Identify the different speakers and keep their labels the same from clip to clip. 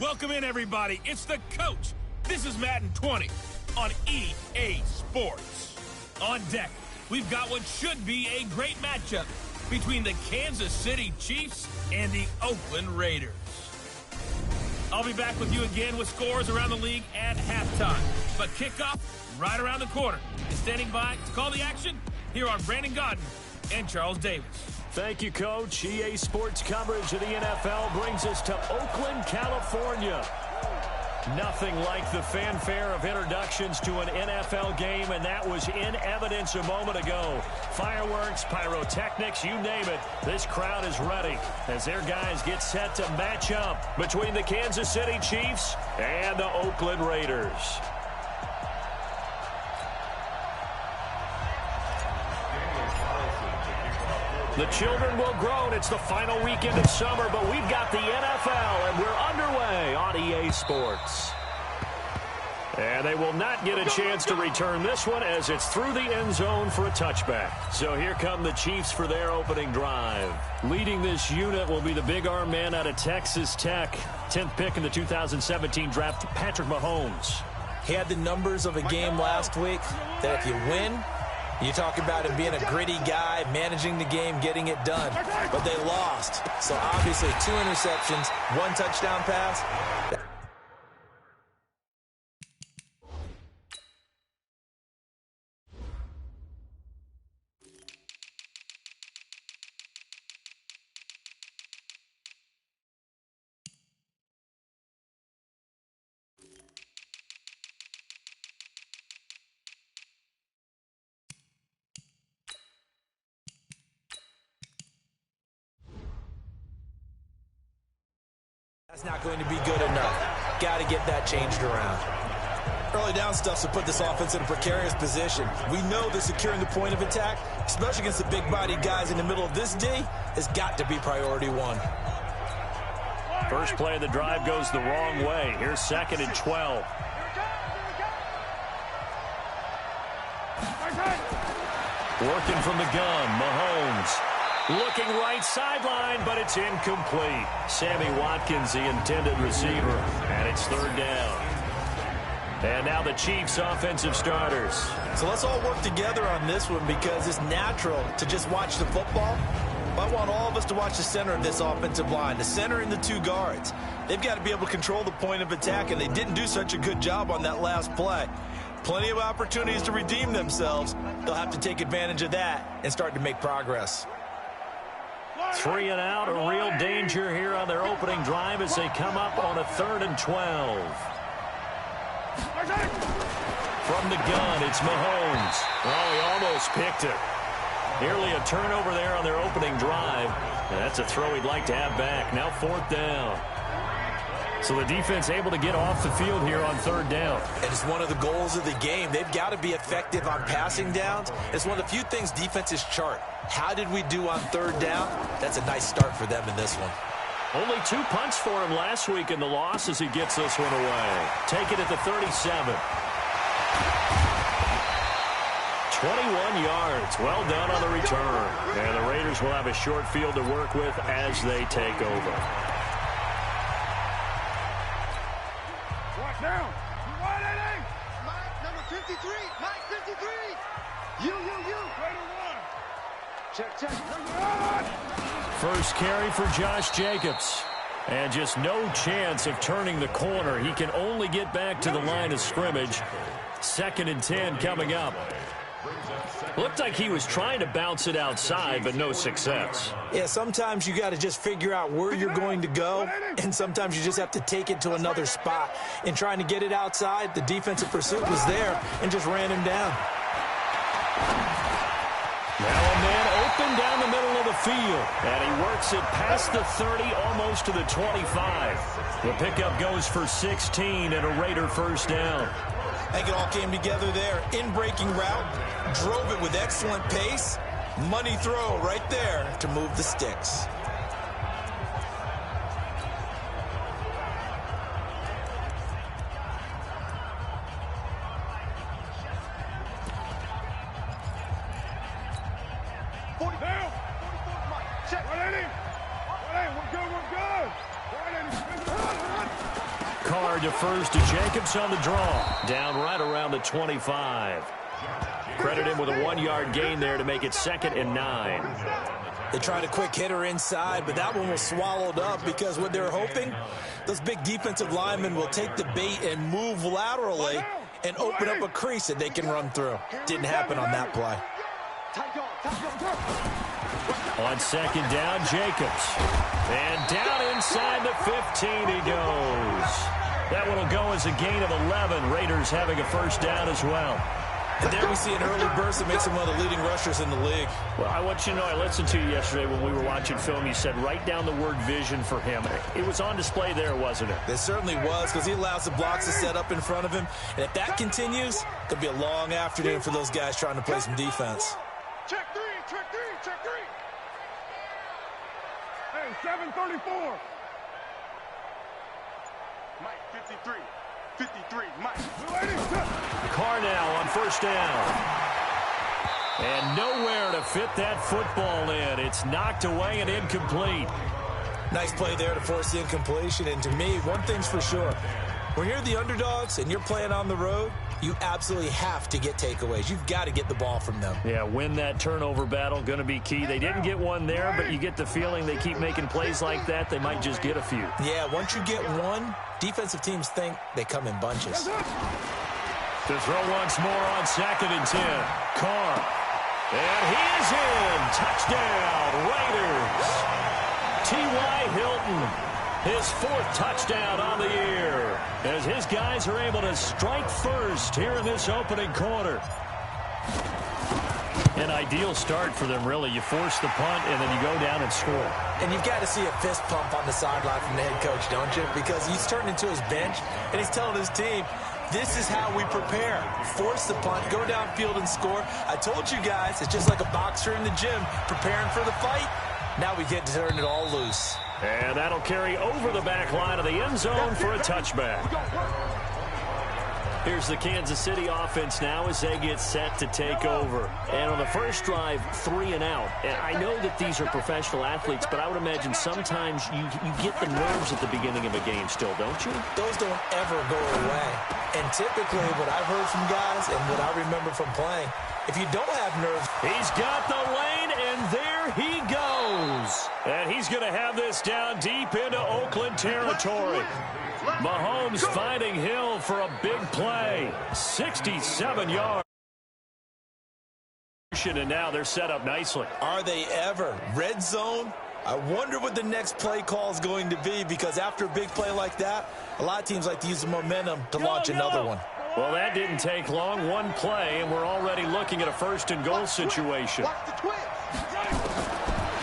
Speaker 1: Welcome in, everybody. It's the coach. This is Madden 20 on EA Sports. On deck, we've got what should be a great matchup between the Kansas City Chiefs and the Oakland Raiders. I'll be back with you again with scores around the league at halftime. But kickoff right around the corner. And standing by to call the action, here are Brandon Godden and Charles Davis.
Speaker 2: Thank you, Coach. EA Sports coverage of the NFL brings us to Oakland, California. Nothing like the fanfare of introductions to an NFL game, and that was in evidence a moment ago. Fireworks, pyrotechnics, you name it. This crowd is ready as their guys get set to match up between the Kansas City Chiefs and the Oakland Raiders. The children will grow. It's the final weekend of summer, but we've got the NFL, and we're underway on EA Sports. And they will not get a chance to return this one as it's through the end zone for a touchback. So here come the Chiefs for their opening drive. Leading this unit will be the big arm man out of Texas Tech. 10th pick in the 2017 draft, Patrick Mahomes.
Speaker 3: He had the numbers of a game last week that if you win, you talk about him being a gritty guy, managing the game, getting it done. But they lost. So obviously 2 interceptions, 1 touchdown pass. That's not going to be good enough. Got to get that changed around. Early down stuff to put this offense in a precarious position. We know that securing the point of attack, especially against the big-bodied guys in the middle of this D, has got to be priority 1.
Speaker 2: First play of the drive goes the wrong way. Here's 2nd and 12. Working from the gun, Mahomes. Looking right sideline, but it's incomplete. Sammy Watkins, the intended receiver, and it's 3rd down. And now the Chiefs' offensive starters.
Speaker 3: So let's all work together on this one because it's natural to just watch the football. But I want all of us to watch the center of this offensive line, the center and the 2 guards. They've got to be able to control the point of attack, and they didn't do such a good job on that last play. Plenty of opportunities to redeem themselves. They'll have to take advantage of that and start to make progress.
Speaker 2: 3 and out, a real danger here on their opening drive as they come up on a 3rd and 12. From the gun, it's Mahomes. Oh, he almost picked it. Nearly a turnover there on their opening drive. And that's a throw he'd like to have back. Now 4th down. So the defense able to get off the field here on 3rd down.
Speaker 3: And it's one of the goals of the game. They've got to be effective on passing downs. It's one of the few things defenses chart. How did we do on 3rd down? That's a nice start for them in this one.
Speaker 2: Only 2 punts for him last week in the loss as he gets this one away. Take it at the 37. 21 yards. Well done on the return. And the Raiders will have a short field to work with as they take over.
Speaker 4: Down. Mike, number 53. Mike, 53. You. Check.
Speaker 2: First carry for Josh Jacobs. And just no chance of turning the corner. He can only get back to the line of scrimmage. 2nd and 10 coming up. Looked like he was trying to bounce it outside, but no success.
Speaker 3: Yeah, sometimes you got to just figure out where you're going to go, and sometimes you just have to take it to another spot. In trying to get it outside, the defensive pursuit was there and just ran him down.
Speaker 2: Now a man open down the middle of the field, and he works it past the 30, almost to the 25. The pickup goes for 16 and a Raider 1st down.
Speaker 3: I think it all came together there. In-breaking route, drove it with excellent pace. Money throw right there to move the sticks.
Speaker 2: Carr defers to Jacobs on the draw. Down right around the 25. Credit him with a 1-yard gain there to make it 2nd and 9.
Speaker 3: They tried a quick hitter inside, but that one was swallowed up because what they're hoping, those big defensive linemen will take the bait and move laterally and open up a crease that they can run through. Didn't happen on that play.
Speaker 2: On 2nd down, Jacobs. And down inside the 15 he goes. That one will go as a gain of 11. Raiders having a first down as well.
Speaker 3: And there we see an early burst that makes him one of the leading rushers in the league.
Speaker 2: Well, I want you to know, I listened to you yesterday when we were watching film. You said write down the word vision for him. It was on display there, wasn't it?
Speaker 3: It certainly was, because he allows the blocks to set up in front of him. And if that continues, it'll be a long afternoon for those guys trying to play some defense.
Speaker 4: Check three, check three, check three. Hey, 734. Mike, 53. 53, Mike.
Speaker 2: Carr now on first down. And nowhere to fit that football in. It's knocked away and incomplete.
Speaker 3: Nice play there to force the incompletion. And to me, one thing's for sure. When you're the underdogs and you're playing on the road, you absolutely have to get takeaways. You've got to get the ball from them.
Speaker 2: Yeah, win that turnover battle, going to be key. They didn't get one there, but you get the feeling they keep making plays like that, they might just get a few.
Speaker 3: Yeah, once you get one, defensive teams think they come in bunches.
Speaker 2: To throw once more on 2nd and 10. Carr. And he is in. Touchdown, Raiders. T.Y. Hilton. His 4th touchdown on the year as his guys are able to strike first here in this opening quarter. An ideal start for them, really. You force the punt, and then you go down and score.
Speaker 3: And you've got to see a fist pump on the sideline from the head coach, don't you? Because he's turned into his bench, and he's telling his team, this is how we prepare. Force the punt, go downfield and score. I told you guys, it's just like a boxer in the gym preparing for the fight. Now we get to turn it all loose.
Speaker 2: And that'll carry over the back line of the end zone for a touchback. Here's the Kansas City offense now as they get set to take over. And on the first drive, 3 and out. And I know that these are professional athletes, but I would imagine sometimes you get the nerves at the beginning of a game still, don't you?
Speaker 3: Those don't ever go away. And typically what I've heard from guys and what I remember from playing, if you don't have nerves.
Speaker 2: He's got the lane, and there he goes. And he's going to have this down deep into Oakland territory. Mahomes finding Hill for a big play. 67 yards. And now they're set up nicely.
Speaker 3: Are they ever? Red zone? I wonder what the next play call is going to be, because after a big play like that, a lot of teams like to use the momentum to launch another one.
Speaker 2: Well, that didn't take long. One play, and we're already looking at a 1st and goal situation.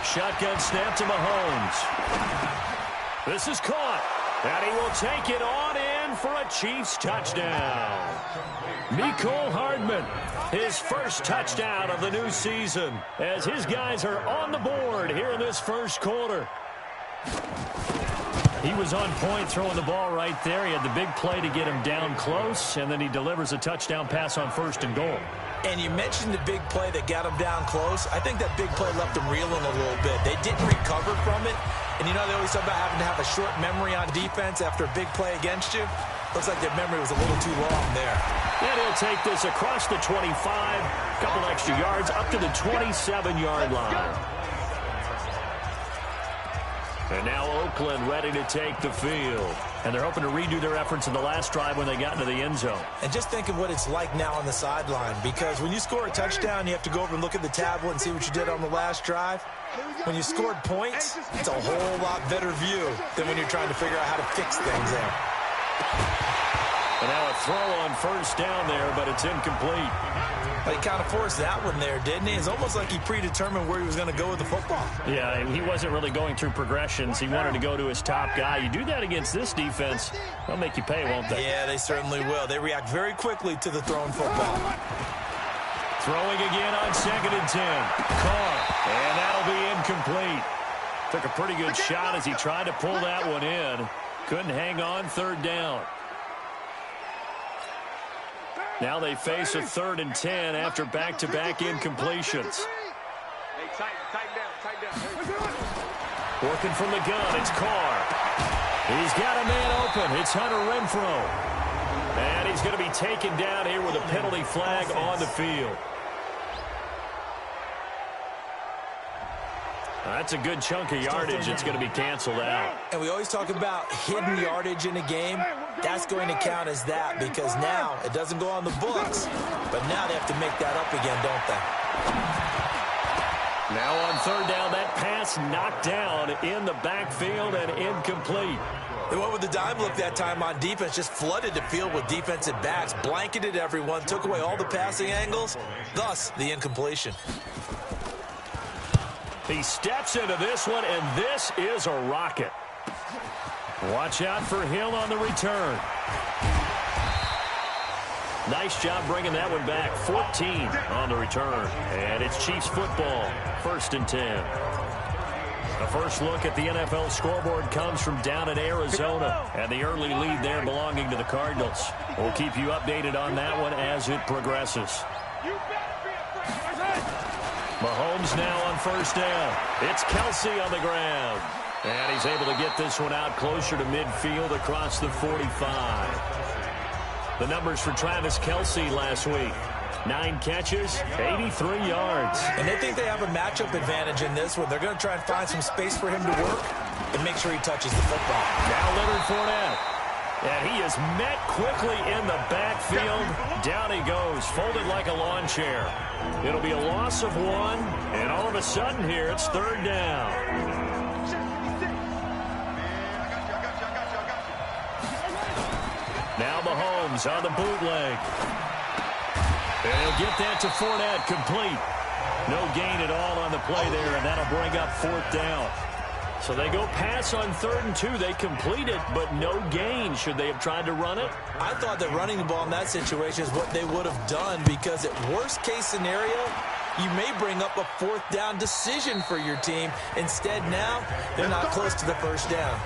Speaker 2: Shotgun snap to Mahomes. This is caught. And he will take it on in for a Chiefs touchdown. Mecole Hardman, his first touchdown of the new season, as his guys are on the board here in this first quarter. He was on point throwing the ball right there. He had the big play to get him down close, and then he delivers a touchdown pass on 1st and goal.
Speaker 3: And you mentioned the big play that got him down close. I think that big play left him reeling a little bit. They didn't recover from it. And you know, they always talk about having to have a short memory on defense after a big play against you. Looks like their memory was a little too long there.
Speaker 2: And he'll take this across the 25, a couple extra yards, up to the 27-yard line. And now Oakland ready to take the field. And they're hoping to redo their efforts in the last drive when they got into the end zone.
Speaker 3: And just think of what it's like now on the sideline, because when you score a touchdown, you have to go over and look at the tablet and see what you did on the last drive. When you scored points, it's a whole lot better view than when you're trying to figure out how to fix things there.
Speaker 2: And now a throw on 1st down there, but it's incomplete.
Speaker 3: But he kind of forced that one there, didn't he? It's almost like he predetermined where he was going to go with the football.
Speaker 2: Yeah, he wasn't really going through progressions. He wanted to go to his top guy. You do that against this defense, they'll make you pay, won't they?
Speaker 3: Yeah, they certainly will. They react very quickly to the thrown football.
Speaker 2: Throwing again on 2nd and 10. Carr, and that'll be incomplete. Took a pretty good shot as he tried to pull that one in. Couldn't hang on 3rd down. Now they face a 3rd and 10 after back-to-back incompletions.
Speaker 4: Hey, tighten down.
Speaker 2: Working from the gun, it's Carr. He's got a man open. It's Hunter Renfrow. And he's going to be taken down here with a penalty flag on the field. That's a good chunk of yardage. It's going to be canceled out.
Speaker 3: And we always talk about hidden yardage in a game. That's going to count as that because now it doesn't go on the books. But now they have to make that up again, don't they?
Speaker 2: Now on third down, that pass knocked down in the backfield and incomplete.
Speaker 3: They went with the dime look that time on defense, just flooded the field with defensive backs, blanketed everyone, took away all the passing angles, thus the incompletion.
Speaker 2: He steps into this one, and this is a rocket. Watch out for Hill on the return. Nice job bringing that one back. 14 on the return. And it's Chiefs football, 1st and 10. The first look at the NFL scoreboard comes from down in Arizona, and the early lead there belonging to the Cardinals. We'll keep you updated on that one as it progresses. Mahomes now on first down. It's Kelsey on the ground. And he's able to get this one out closer to midfield across the 45. The numbers for Travis Kelsey last week. 9 catches, 83 yards.
Speaker 3: And they think they have a matchup advantage in this one. They're going to try and find some space for him to work and make sure he touches the football.
Speaker 2: Now Leonard Fournette. And he is met quickly in the backfield. Down he goes, folded like a lawn chair. It'll be a loss of 1, and all of a sudden here, it's third down. Now Mahomes on the bootleg. And he'll get that to Fournette, complete. No gain at all on the play there, and that'll bring up 4th down. So they go pass on 3rd and 2. They complete it, but no gain. Should they have tried to run it?
Speaker 3: I thought that running the ball in that situation is what they would have done because at worst case scenario, you may bring up a 4th down decision for your team. Instead now, they're not close to the first down.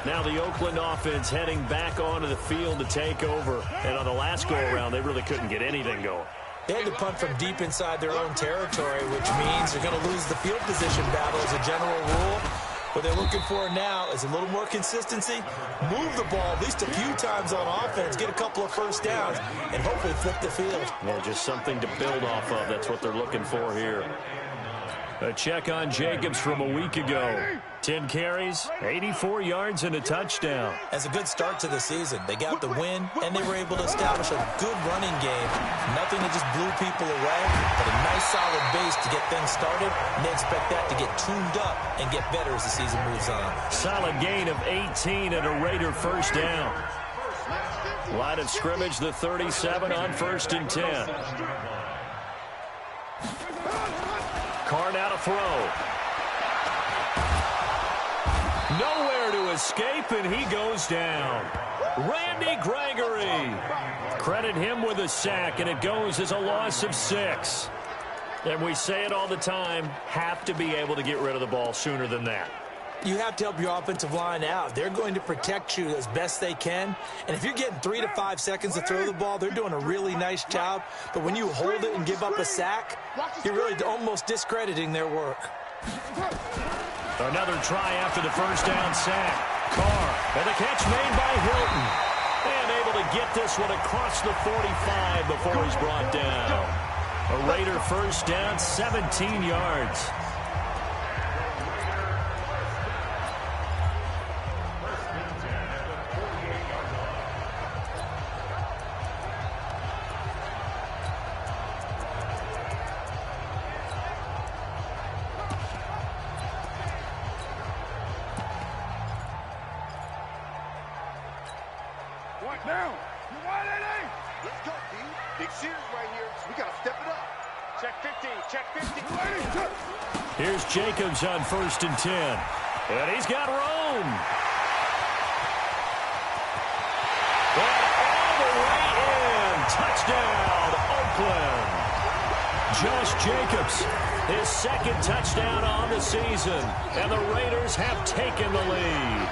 Speaker 2: Now the Oakland offense heading back onto the field to take over. And on the last go-around, they really couldn't get anything going.
Speaker 3: They had to punt from deep inside their own territory, which means they're going to lose the field position battle as a general rule. What they're looking for now is a little more consistency, move the ball at least a few times on offense, get a couple of first downs, and hopefully flip the field.
Speaker 2: Yeah, just something to build off of. That's what they're looking for here. A check on Jacobs from a week ago. 10 carries, 84 yards, and a touchdown.
Speaker 3: As a good start to the season, they got the win, and they were able to establish a good running game. Nothing that just blew people away, but a nice solid base to get things started, and they expect that to get tuned up and get better as the season moves on.
Speaker 2: Solid gain of 18 and a Raider first down. Line of scrimmage, the 37 on 1st and 10. Carr now to throw. Nowhere to escape, and he goes down. Randy Gregory. Credit him with a sack, and it goes as a loss of 6. And we say it all the time, have to be able to get rid of the ball sooner than that.
Speaker 3: You have to help your offensive line out. They're going to protect you as best they can. And if you're getting 3 to 5 seconds to throw the ball, they're doing a really nice job. But when you hold it and give up a sack, you're really almost discrediting their work.
Speaker 2: Another try after the first down sack. Carr, and the catch made by Hilton. And able to get this one across the 45 before he's brought down. A Raider first down, 17 yards.
Speaker 4: Now, let's go, D. Big series right here. We got to step it up. Check 15, check 15.
Speaker 2: Here's Jacobs on 1st and 10. And he's got room. And all the way in. Touchdown, Oakland. Josh Jacobs, his 2nd touchdown on the season. And the Raiders have taken the lead.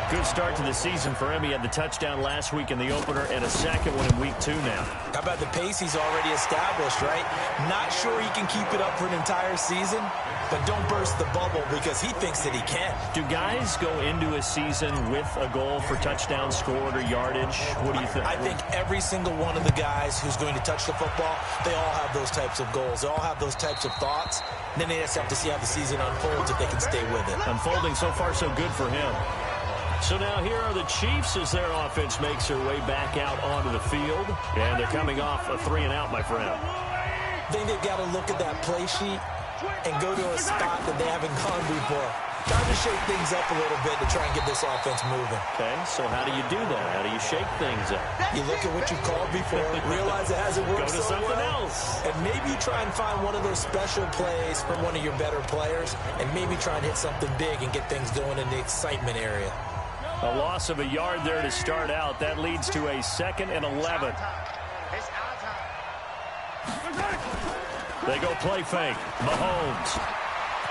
Speaker 2: Good start to the season for him. He had the touchdown last week in the opener and a 2nd one in week 2 now.
Speaker 3: How about the pace he's already established, right? Not sure he can keep it up for an entire season, but don't burst the bubble because he thinks that he can.
Speaker 2: Do guys go into a season with a goal for touchdown scored or yardage? What do you think?
Speaker 3: I think every single one of the guys who's going to touch the football, they all have those types of goals. They all have those types of thoughts. And then they just have to see how the season unfolds if they can stay with it.
Speaker 2: Unfolding so far so good for him. So now here are the Chiefs as their offense makes their way back out onto the field. And they're coming off a 3-and-out, my friend.
Speaker 3: I think they've got to look at that play sheet and go to a spot that they haven't gone before. Time to shake things up a little bit to try and get this offense moving.
Speaker 2: Okay, so how do you do that? How do you shake things up?
Speaker 3: You look at what you've called before, realize it hasn't worked
Speaker 2: so well. Go to something else.
Speaker 3: And maybe you try and find one of those special plays from one of your better players, and maybe try and hit something big and get things going in the excitement area.
Speaker 2: A loss of a yard there to start out. That leads to a 2nd and 11. They go play fake. Mahomes.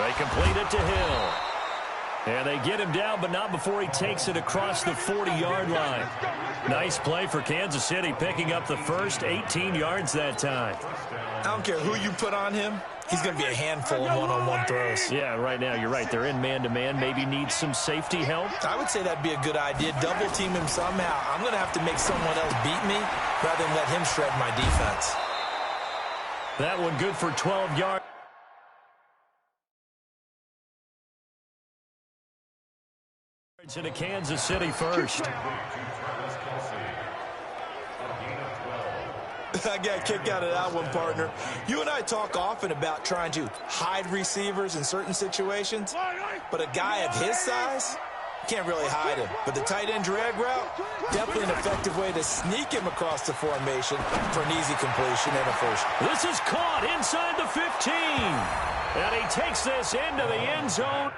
Speaker 2: They complete it to Hill. And they get him down, but not before he takes it across the 40-yard line. Nice play for Kansas City, picking up the first 18 yards that time.
Speaker 3: I don't care who you put on him. He's going to be a handful of one-on-one throws.
Speaker 2: Yeah, right now, you're right. They're in man-to-man. Maybe needs some safety help.
Speaker 3: I would say that'd be a good idea. Double-team him somehow. I'm going to have to make someone else beat me rather than let him shred my defense.
Speaker 2: That one good for 12 yards. To Kansas City first.
Speaker 3: I got a kick out of that one, partner. You and I talk often about trying to hide receivers in certain situations, but a guy of his size can't really hide him. But the tight end drag route, definitely an effective way to sneak him across the formation for an easy completion and a first.
Speaker 2: This is caught inside the 15. And he takes this into the end zone.